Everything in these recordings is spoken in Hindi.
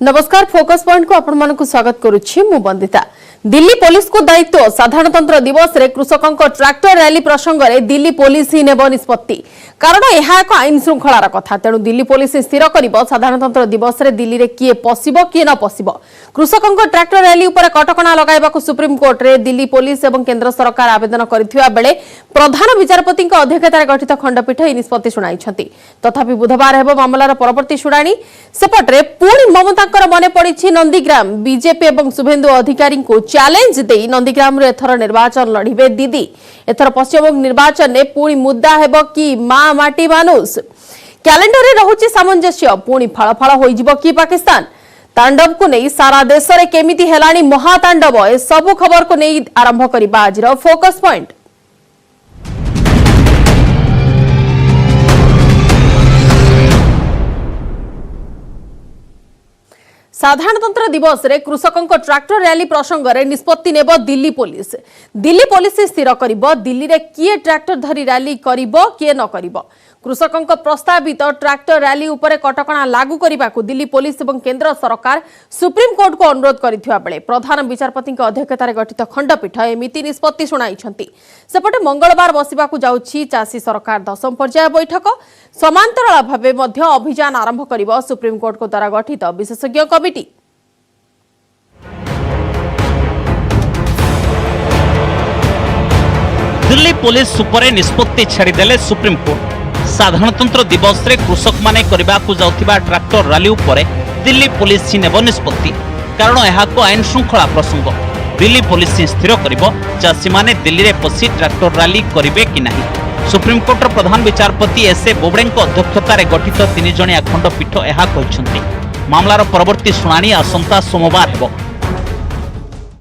नमस्कार फोकस पॉइंट को आपण मानक स्वागत करुछि मु बंदिता। दिल्ली पुलिस को दायित्व साधारणतंत्र दिवस रे कृषकों ट्रैक्टर रैली प्रसंग में दिल्ली पुलिस ही नेब निष्पत्ति कारण यह एक आईन श्रृंखलार कथा तेणु दिल्ली पुलिस स्थिर कर साधारणतंत्र दिवस रे दिल्ली रे किए पशिब किए न पशिब कृषकों ट्रैक्टर रैली उपर कटकणा लगाइबाकू सुप्रीम कोर्ट रे दिल्ली पुलिस और केंद्र सरकार आवेदन करथिबा बेले प्रधान विचारपति अध्यक्षतार गठित खंडपीठ यह निष्पत्ति शुणाइछंती। तथापि बुधवार हेब मामलार परवर्ती शुणाणी सेपटे पुणी ममता मने पड़ी नंदीग्राम बीजेपी और शुभेन्दु अधिकारी को चैलेंज दे नंदीग्राम एथर निर्वाचन लड़िबे दीदी। एथर पश्चिमबंग निर्वाचन में पुणी मुद्दा हेब कि मां माटी मानुष कैलेंडर रे रहुछि सामंजस्य पुणी फलफल होइजिबो कि पाकिस्तान तांडव को नहीं सारा देश रे केमिति हेलानी महातांडव ए सब खबर को नहीं आरंभ करिबा आज फोकस पॉइंट। साधारणतंत्र दिवस रे कृषकों ट्रैक्टर रैली प्रसंग में निष्पत्ति नेब दिल्ली पुलिस। दिल्ली पुलिस स्थिर करिबो दिल्ली रे किए ट्रैक्टर धरी रैली करिबो किए न करिबो कृषकों प्रस्तावित ट्रैक्टर रैली उपरे कटकणा लागू करने दिल्ली पुलिस और केंद्र सरकार सुप्रीम कोर्ट को अनुरोध करथिबा बेले प्रधान विचारपति अध्यक्षतार गठित खंडपीठ एमिति निष्पत्ति शुणाइछंती। सेपटे मंगलवार बसिबाकू जाउछि चाषी सरकार 10म पर्याय बैठक समांतराल भावे मध्य अभियान आरंभ करिबो सुप्रीम कोर्ट को द्वारा गठित विशेषज्ञ कमिटी। दिल्ली पुलिस उपरे निष्पत्ति छाड़देले सुप्रीम कोर्ट। साधारणतंत्र दिवस रे कृषक माने करबाकू जाउथिबा ट्रैक्टर रैली उपरे दिल्ली पुलिस नेब निष्पत्ति कारण यहाको आईन श्रृंखला प्रसंग। दिल्ली पुलिस स्थिर करिबो चाषी माने दिल्ली रे पसी ट्रैक्टर रैली करिवे कि नाही। सुप्रीम कोर्ट प्रधान विचारपति एस.ए. बोबड़े अध्यक्षतार गठित 3 जणिया खंडपीठ यह कहिसंती। मामलार परवर्ती शुणाणी आसंता सोमवार हेबो।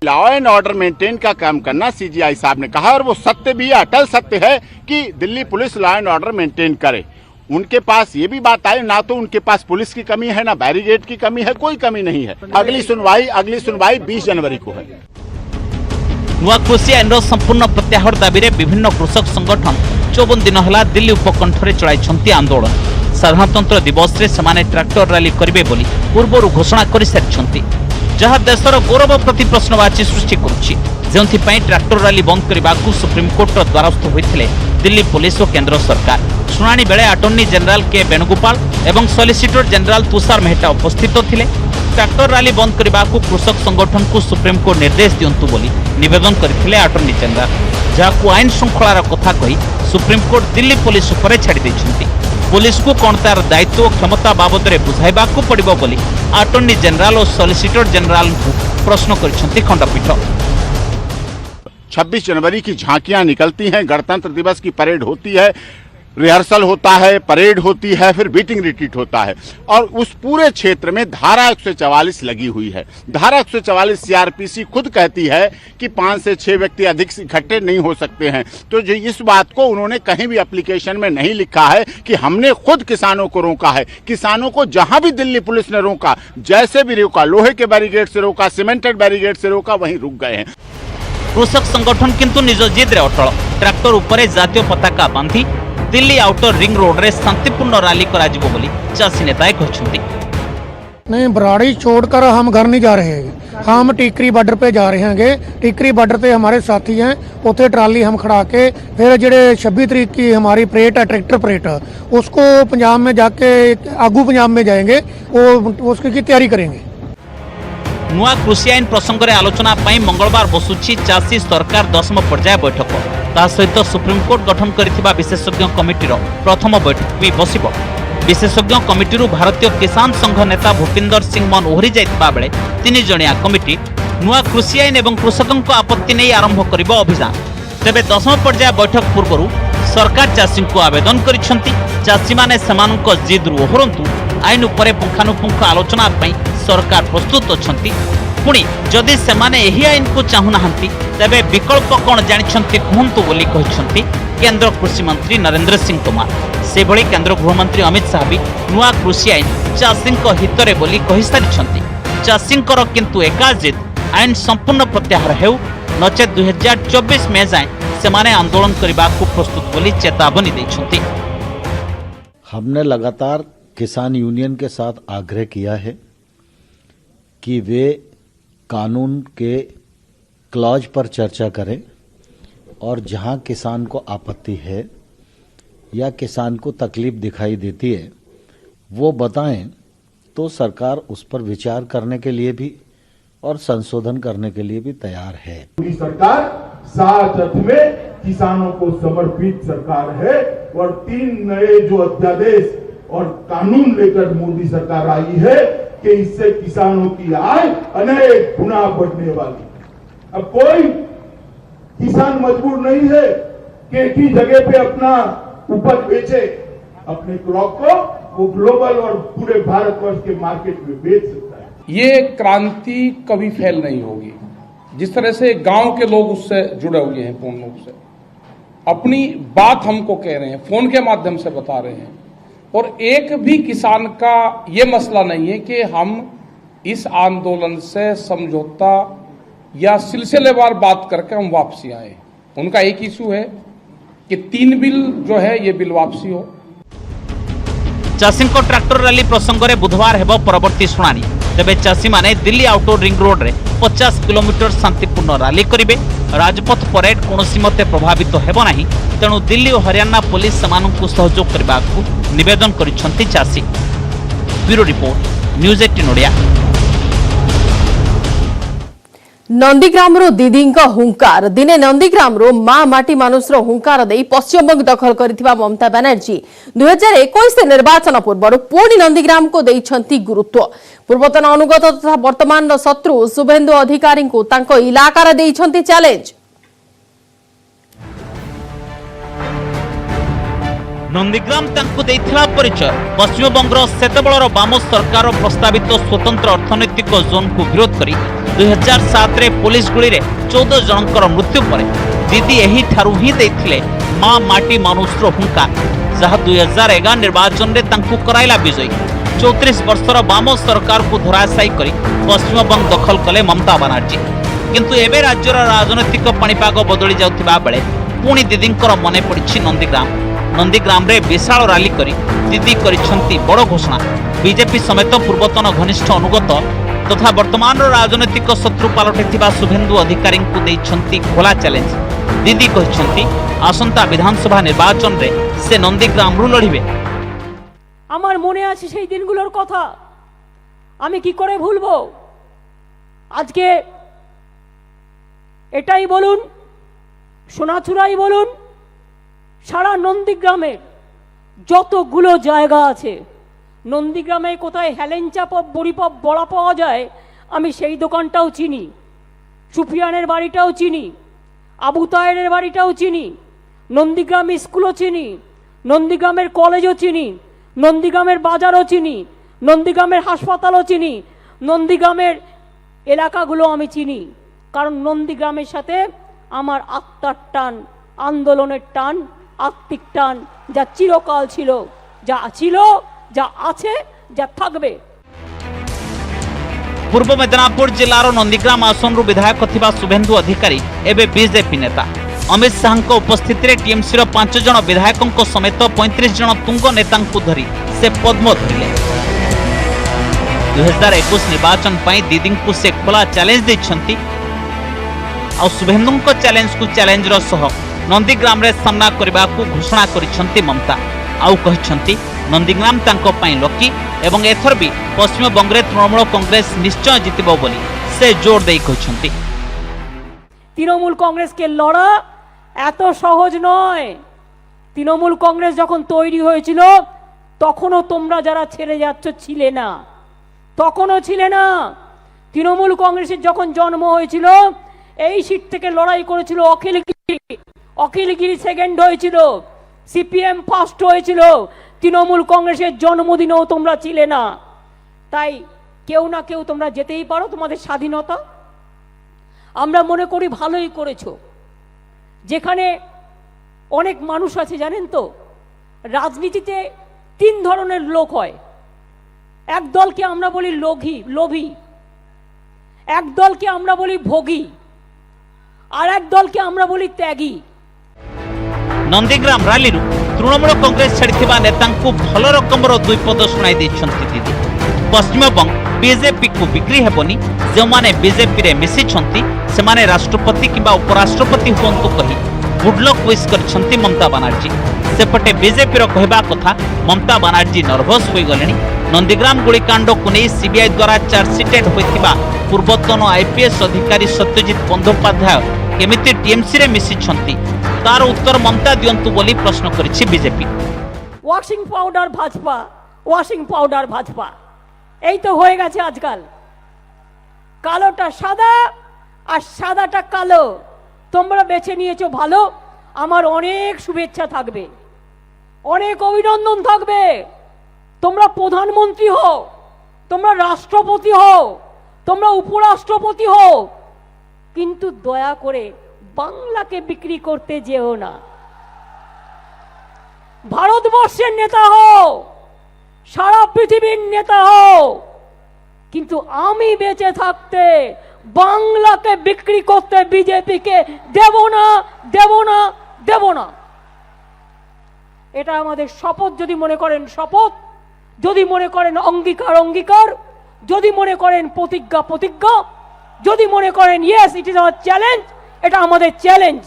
लॉ एंड ऑर्डर मेंटेन का काम करना सीजीआई साहब ने कहा और वो सत्य भी है, अटल सत्य है कि Delhi police law and order maintain करे। उनके पास ये भी बात आई ना तो उनके पास पुलिस की कमी है ना बैरिकेड की कमी है, कोई कमी नहीं है। अगली सुनवाई 20 जनवरी को है। नुआ कृषि आईन संपूर्ण प्रत्याहार दाबी रे विभिन्न कृषक संगठन 54 दिन है दिल्ली उपकंठरे चलाई आंदोलन। साधारणतंत्र दिवस रे समाने ट्रैक्टर रैली करिवे बोली पूर्व घोषणा कर सारी जहाँ देशर गौरव प्रति प्रश्नवाची सृष्टि करुछि। ट्रैक्टर रैली बंद करने सुप्रीम कोर्ट द्वारस्थ होते दिल्ली पुलिस और केंद्र सरकार। शुणाणी बेले अटॉर्नी जनरल के वेणुगोपाल एवं सॉलिसिटर जनरल तुषार मेहता उपस्थित थे। ट्रैक्टर रैली बंद करने कृषक संगठन को सुप्रीम कोर्ट निर्देश दिंतु बोली निवेदन करथिले अटॉर्नी जनरल जहां आईन श्रृंखलार कथा कही सुप्रीम कोर्ट दिल्ली पुलिस उपरे छाड़ी दैछंती। पुलिस को कौन तार दायित्व और क्षमता बाबद में बुझाइबाकू पड़िबो बोली अटॉर्नी जनरल और सॉलिसिटर जनरल को प्रश्न करछंती खंडपीठ। 26 जनवरी की झांकियां निकलती हैं, गणतंत्र दिवस की परेड होती है, रिहर्सल होता है, परेड होती है, फिर बीटिंग रिट्रीट होता है और उस पूरे क्षेत्र में धारा 144 लगी हुई है। धारा 144 सीआरपीसी खुद कहती है कि 5 से 6 व्यक्ति अधिक इकट्ठे नहीं हो सकते हैं। तो जो इस बात को उन्होंने कहीं भी एप्लीकेशन में नहीं लिखा है कि हमने खुद किसानों को रोका है। किसानों को जहां भी दिल्ली पुलिस ने रोका, जैसे भी रोका, लोहे के बैरिकेड से रोका, सीमेंटेड बैरिकेड से रोका, वहीं रुक गए हैं। कृषक संगठन किंतु निज जिद रे अटल ट्रैक्टर उपरे जातीय पताका बांधी दिल्ली आउटर रिंग रोड रे शांतिपूर्ण रैली कराजिबो बोली चाषी नेताए कहछंती। नहीं, बराड़ी छोड़कर हम घर नहीं जा रहे हैं, हम टिकरी बॉर्डर पे जा रहे हैं। टिकरी बॉर्डर पे हमारे साथी हैं, उथे ट्राली हम खड़ा के फिर जेडे 26 तारीख की हमारी परेड है, ट्रैक्टर परेड, उसको पंजाब में जाके आगू पंजाब में जाएंगे, वो उसकी तैयारी करेंगे। नुआ कृषि आईन प्रसंग में आलोचना पाई मंगलवार बसुची चाषी सरकार 10म पर्याय बैठक। ता सहित सुप्रीम कोर्ट गठन करथिबा विशेषज्ञ कमिटीर प्रथम बैठक भी बसिबो। विशेषज्ञ कमिटी भारतीय किसान संघ नेता भूपिंदर सिंह मन ओहरी जाइतिबा बेले 3 जणिया कमिटी नुआ कृषि आईन एवं कृषकों आपत्ति नहीं आरंभ करिबो अभियान। तेबे 10म पर्याय बैठक पूर्व सरकार चाषी को आवेदन करिसेंती चाषी माने समानक जिद रु ओहरंतु आईन उपरे पुंखानुपुंख आलोचना पई सरकार प्रस्तुत अछंती। पुणी जदि सेमाने एही आईन को चाहू नाहंती तेबे विकल्प कौन जानिछंती कहंतु बोली कहिसंती केंद्र कृषि मंत्री नरेंद्र सिंह तोमर। से भली केंद्र गृहमंत्री अमित शाह भी नुआ कृषि आईन चाषींक हितरे बोली कहि सारिछंती। चाषींकर किंतु एका जिद आईन संपूर्ण प्रत्याहार हेउ नचेत 2024 में जाए सेमाने आंदोलन करबाकू प्रस्तुत बोली चेतावनी दैछंती। हमने लगातार किसान यूनियन के साथ आग्रह किया है कि वे कानून के क्लॉज पर चर्चा करें और जहां किसान को आपत्ति है या किसान को तकलीफ दिखाई देती है वो बताएं, तो सरकार उस पर विचार करने के लिए भी और संशोधन करने के लिए भी तैयार है। मोदी सरकार सात अर्थ में किसानों को समर्पित सरकार है और 3 नए जो अध्यादेश और कानून लेकर मोदी सरकार आई है कि इससे किसानों की आय अनेक गुना बढ़ने वाली। अब कोई किसान मजबूर नहीं है कि एक ही जगह पे अपना उपज बेचे, अपने क्रॉप को वो ग्लोबल और पूरे भारतवर्ष के मार्केट में बेच सकता है। ये क्रांति कभी फेल नहीं होगी। जिस तरह से गांव के लोग उससे जुड़े हुए हैं, पूर्ण रूप से अपनी बात हमको कह रहे हैं, फोन के माध्यम से बता रहे हैं, और एक भी किसान का ये मसला नहीं है कि हम इस आंदोलन से समझौता या सिलसिलेवार बात करके हम वापसी आए। उनका एक इशू है कि 3 बिल जो है ये बिल वापसी हो। चाषी ट्रैक्टर रैली प्रसंग में बुधवार हेब परवर्ती शुणानी। तेबे चाषी माने दिल्ली आउटर रिंग रोड रे 50 किलोमीटर शांतिपूर्ण रैली करिवे। राजपथ परेड कोनोसी मते प्रभावित हेबो नाही, तेणु दिल्ली और हरियाणा पुलिस सेमानंकु सहयोग करबाकू निवेदन करिसंती चाषी। Bureau report, news 18 Odia. Nandigram दीदी हुंकार दिने नंदीग्राम मां माटी मानुष हुंकार दे पश्चिमबंग दखल करथिबा ममता बनर्जी 2021 निर्वाचन पूर्व पुणी नंदीग्राम को देइछंती गुरुत्व। पूर्वतन अनुगत तथा वर्तमान शत्रु शुभेन्दु अधिकारी को तांको इलाकार देइछंती चैलेंज। नंदीग्राम तांको देइथिला परिचय। पश्चिमबंगर सेतेबेलर वाम सरकार प्रस्तावित स्वतंत्र अर्थनैतिक जोन को विरोध करी 2007 रे पुलिस गुली रे 14 जनकर मृत्यु पर दीदी एही ठारू ही देथिले मां माटी मानुषर हुंकार, जहा 2011 निर्वाचन रे तांको कराइला विजयी। 34 वर्षर वाम सरकार को धराशायी करी पश्चिमबंग दखल कले ममता बनर्जी। किंतु एबे राज्यर राजनैतिक पाणीपाग बदली जाउथिबा बेले पुणी दीदींकर मने पड़िछि नंदीग्राम। नंदीग्राम रे विशाल रैली करी दीदी करिसंती बड़ घोषणा। बीजेपी समेत पूर्वतन घनिष्ठ अनुगत तथा वर्तमान राजनैतिक शत्रु पलटिथिबा शुभेन्दु अधिकारी को देइछंती खोला चैलेंज। दीदी कहिसंती आसंता विधानसभा निर्वाचन रे से नंदीग्राम रु लड़िबे। আমার মনে আছে সেই দিনগুলোর কথা, আমি কি করে ভুলবো। আজকে এটাই বলুন, সোনাচূড়াই বলুন, সারা নন্দীগ্রামের যতগুলো জায়গা আছে, নন্দীগ্রামে কোথায় হেলেঞ্চা পপ বড়িপপ বড়া পাওয়া যায় আমি সেই দোকানটাও চিনি, সুফিয়ানের বাড়িটাও চিনি, আবু তাহেরের বাড়িটাও চিনি, নন্দীগ্রাম স্কুলও চিনি, নন্দীগ্রামের কলেজও চিনি, নন্দীগ্রামের বাজারও চিনি, নন্দীগ্রামের হাসপাতালও চিনি, নন্দীগ্রামের এলাকাগুলো আমি চিনি। কারণ নন্দীগ্রামের সাথে আমার আত্মার টান, আন্দোলনের টান, আত্মিক টান, যা চিরকাল ছিল, যা ছিল, যা আছে, যা থাকবে। पूर्व मेदिनीपुर जिलार नंदीग्राम आसन विधायक थिबा शुभेन्दु अधिकारी एबे बीजेपी नेता। अमित शाह उपस्थिति में टीएमसी 5 जन विधायकों समेत 35 जन तुंग नेता धरी से पद्म धरिले। 2021 निर्वाचन पर दीदी को से खोला चैलेंज देछंती। आ शुभेन्दु चैलेंज को चैलेंजर सह नंदीग्राम रे सामना करने को घोषणा करिसंती ममता। आउ कहिसंती नंदीग्राम तांको पई लकी एवं एथर भी पश्चिम बंगरे तृणमूल कांग्रेस निश्चय जितबो बोली से जोर देई कहिसंती। তৃণমূল কংগ্রেসকে লড়া এত সহজ নয়। তৃণমূল কংগ্রেস যখন তৈরি হয়েছিল তখনও তোমরা যারা ছেড়ে যাচ্ছ ছিলে না, তখনও ছিলে না। তৃণমূল কংগ্রেসের যখন জন্ম হয়েছিল এই সিট থেকে লড়াই করেছিল অখিলগিরি সেকেন্ড হয়েছিল, সিপিএম ফার্স্ট হয়েছিল। তৃণমূল কংগ্রেসের জন্মদিনেও তোমরা ছিলে না। তাই কেউ না কেউ তোমরা যেতেই পারো, তোমাদের স্বাধীনতা। আমরা মনে করি ভালোই করেছো। যেখানে অনেক মানুষ আছে জানেন তো, রাজনীতিতে 3 ধরনের লোক হয়। এক দলকে আমরা বলি লোভী, এক দলকে আমরা বলি ভোগী, আর এক দলকে আমরা বলি ত্যাগী। नंदीग्राम रैली तृणमूल कांग्रेस छाड़ी नेता भल रकम 2 पद शुणाई दीदी। पश्चिमबंग बीजेपी को बिक्री हेबनी जो माने बीजेपी रे मिसी छंती से माने राष्ट्रपति किबा उपराष्ट्रपति हुंतु कही गुडलक विश करछंती ममता बनर्जी सेपटे बीजेपी रो कहबा कथा ममता बनर्जी नर्वस होई गलेनी नंदीग्राम गोलीकांड को नहीं सीबीआई द्वारा चार्जसीटेड होइतिबा पूर्वतन आईपीएस अधिकारी सत्यजित बंदोपाध्याय केमिति टीएमसी रे मिसी छंती तार उत्तर ममता दियंतु बोली प्रश्न करिछि BJP. Washing powder Bhajpa washing powder Bhajpa এই তো হয়ে গেছে আজকাল কালোটা সাদা আর সাদাটা কালো তোমরা বেছে নিয়েছো ভালো আমার অনেক শুভেচ্ছা থাকবে অনেক অভিনন্দন থাকবে তোমরা প্রধানমন্ত্রী হও তোমরা রাষ্ট্রপতি হও তোমরা উপরাষ্ট্রপতি হও কিন্তু দয়া করে বাংলাকে বিক্রি করতে যেও না ভারতবর্ষের নেতা হও সারা পৃথিবীর নেতা হও কিন্তু আমি বেঁচে থাকতে বাংলাকে বিক্রি করতে বিজেপিকে দেব না দেব না দেব না এটা আমাদের শপথ যদি মনে করেন শপথ যদি মনে করেন অঙ্গীকার অঙ্গীকার যদি মনে করেন প্রতিজ্ঞা প্রতিজ্ঞা যদি মনে করেন yes it is our challenge এটা আমাদের চ্যালেঞ্জ।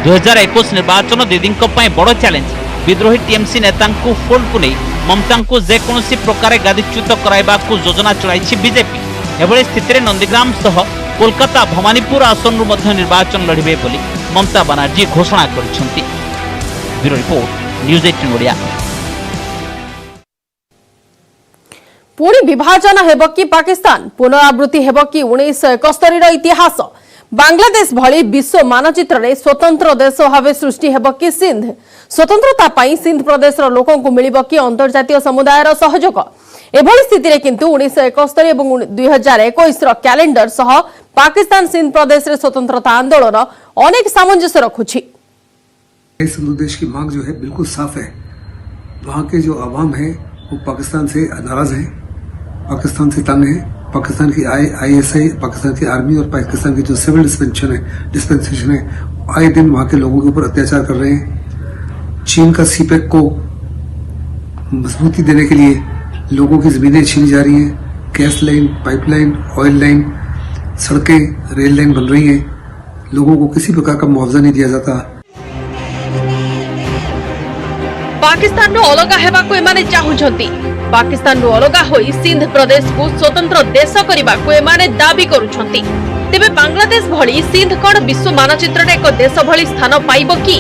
2021 निर्वाचन दीदी बड़ चैलेंज विद्रोही टीएमसी नेता फोन को नहीं ममता को जेकोसी प्रकार गादीच्युत कराइबा योजना चलाई बीजेपी एभली स्थिति में नंदीग्राम सह कोलकाता भवानीपुर आसन निर्वाचन लड़िबे बोली ममता बनर्जी घोषणा करिसेंती। Bureau report news 18 Odia. पुणी विभाजन हेब कि पाकिस्तान पुनरावृत्ति हेब कि 1971 इतिहास बांग्लादेश भली विश्व मानचित्र रे स्वतंत्र देश भाव सृष्टि हेब कि सिंध स्वतंत्रता पाई सिंध प्रदेश लोकों को मिलिब कि अंतर्जातीय समुदायर सहयोग एभली स्थिति रे किंतु 1971 एवं 2021 रो कैलेंडर सह पाकिस्तान सिंध प्रदेश रे स्वतंत्रता आंदोलन अनेक सामंजस्य रखुछि। सिंधु देश की मांग जो है बिल्कुल साफ है। वहाँ के जो आवाम है वो पाकिस्तान से नाराज है, पाकिस्तान से तंग है। पाकिस्तान की आईएसआई, पाकिस्तान की आर्मी और पाकिस्तान की जो सिविल डिस्पेंसेशन है आए दिन वहाँ के लोगों के ऊपर अत्याचार कर रहे हैं। चीन का सीपेक को मजबूती देने के लिए लोगों की जमीनें छीनी जा रही हैं, gas line, pipeline, oil line, सड़कें, रेल लाइन बन रही हैं, लोगों को किसी प्रकार का मुआवजा नहीं दिया जाता। पाकिस्तान रो अलगा हेबा को एमाने चाहुछंती। पाकिस्तान रो अलगा होई सिंध प्रदेश को स्वतंत्र देश करिबा को एमाने दाबी करूछंती। तेबे बांग्लादेश भली सिंध कोन विश्व मानचित्र रे एक देश भली स्थान पाइबो की?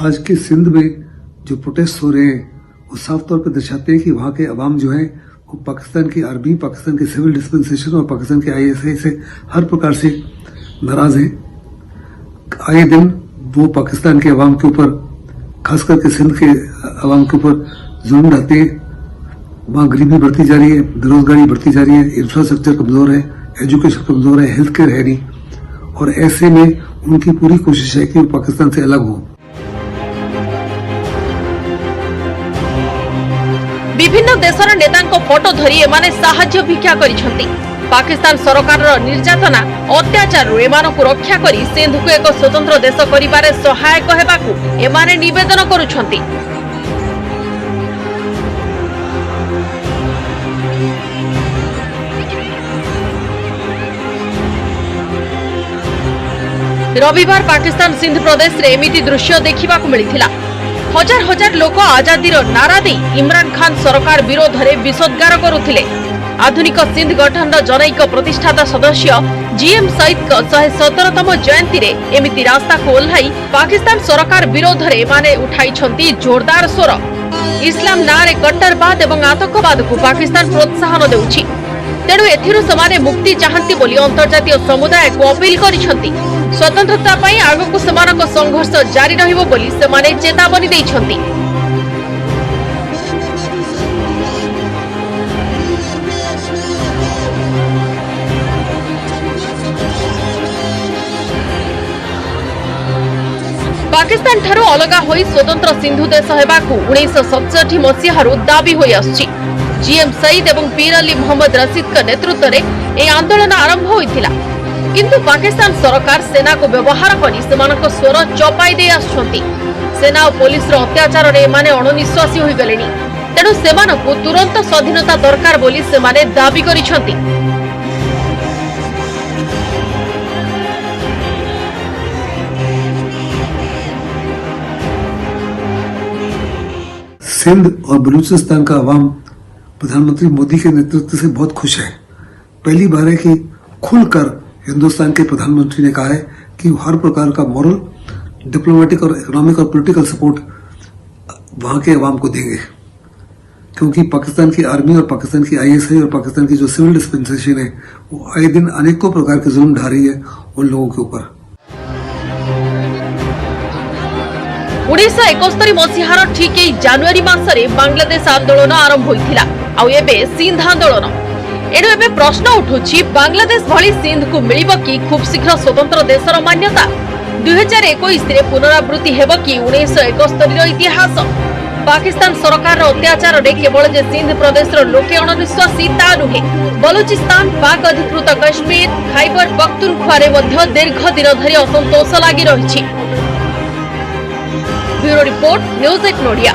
आज के सिंध में जो प्रोटेस्ट हो रहे हैं वो साफ तौर पर दर्शाते हैं कि वहाँ के अवाम जो है वो पाकिस्तान की आर्मी, पाकिस्तान के सिविल डिस्पेंसेशन और पाकिस्तान के आईएसआई से हर प्रकार से नाराज हैं। आए दिन वो पाकिस्तान के अवाम के ऊपर, खास करके सिंध के अवाम के ऊपर जुल्म ढाते हैं। वहाँ गरीबी बढ़ती जा रही है, बेरोजगारी बढ़ती जा रही है, इंफ्रास्ट्रक्चर कमजोर है, एजुकेशन कमजोर है, हेल्थ केयर है नहीं। और ऐसे में उनकी पूरी कोशिश है कि वो पाकिस्तान से अलग हो। विभिन्न देशर नेतांको फोटो धरी एमाने साहाय्य भिक्षा करिसंती। पाकिस्तान सरकार निर्यातना अत्याचार एमानकु रक्षा करी सिंध को एक स्वतंत्र देश करिबारे सहायक हेबाकु एमाने निवेदन करुछंती। रविवार पाकिस्तान सिंध प्रदेश रे एमिति दृश्य देखिबाकु मिलिथिला। हजार हजार लोक आजादीर नारा दे इमरान खान सरकार विरोध में विषोद्गार करुथिले। आधुनिक सिंध गठन जनैक प्रतिष्ठाता सदस्य जीएम सईद 117तम जयंती रे एमिति रास्ता को ओह्लाई पाकिस्तान सरकार विरोध में माने उठाई जोरदार स्वर। इस्लाम नारे कट्टरवाद एवं आतंकवाद को पाकिस्तान प्रोत्साहन देउछि, तेणु एथिरु समाने मुक्ति चाहंती बोली अंतर्जातीय समुदाय को अपील करिसंती। स्वतंत्रता पई आगकु समानक संघर्ष जारी रहिबो बोली समाने चेतावनी दैछंती। पाकिस्तान ठारो अलगा होई स्वतंत्र सिंधु देश हेबाकु 1967 मसीहारु दाबी होई आछी। जीएम सईद एवं पीर अली मोहम्मद रशीद का नेतृत्व में यह आंदोलन आरंभ होइथिला, किंतु पाकिस्तान सरकार सेना को व्यवहार करी सेमानक स्वर चपाई दे आछंती। सेना और पुलिस अत्याचार रे माने अणनिश्वासी होई गलेनी तेणु सेमानकु तुरंत स्वाधीनता दरकार बोली सेमाने दाबी करिसंती। सिंध और बलूचिस्तान का अवाम प्रधानमंत्री मोदी के नेतृत्व से बहुत खुश है। पहली बार है कि खुलकर हिंदुस्तान के प्रधानमंत्री ने कहा है कि हर प्रकार का मॉरल, डिप्लोमेटिक और इकोनॉमिक और पॉलिटिकल सपोर्ट वहां के अवाम को देंगे, क्योंकि पाकिस्तान की आर्मी और पाकिस्तान की आईएसआई और पाकिस्तान की जो सिविल डिस्पेंसेशन है वो आए दिन अनेकों प्रकार के जुल्म ढा रही है उन लोगों के ऊपर। 1971 मसीहार ठीक जनवरी मासरे बांग्लादेश आंदोलन आरंभ होइथिला आउ एबे सिंध आंदोलन। एणु एबे प्रश्न उठुछि बांग्लादेश भली सिंध को मिलिब कि खूब शीघ्र स्वतंत्र देशर मान्यता। 2021 रे पुनरावृत्ति हेब कि 1971 रो इतिहास। पाकिस्तान सरकार अत्याचार रे केवल जे सिंध प्रदेश रो लोके अणनिश्वासी ता नुहे, बलूचिस्तान, पाक अधिकृत कश्मीर, खैबर पख्तूनख्वा रे मध्य दीर्घ दिन धरि असंतोष लागि रहिछि। Bureau report, news 8 नोडिया।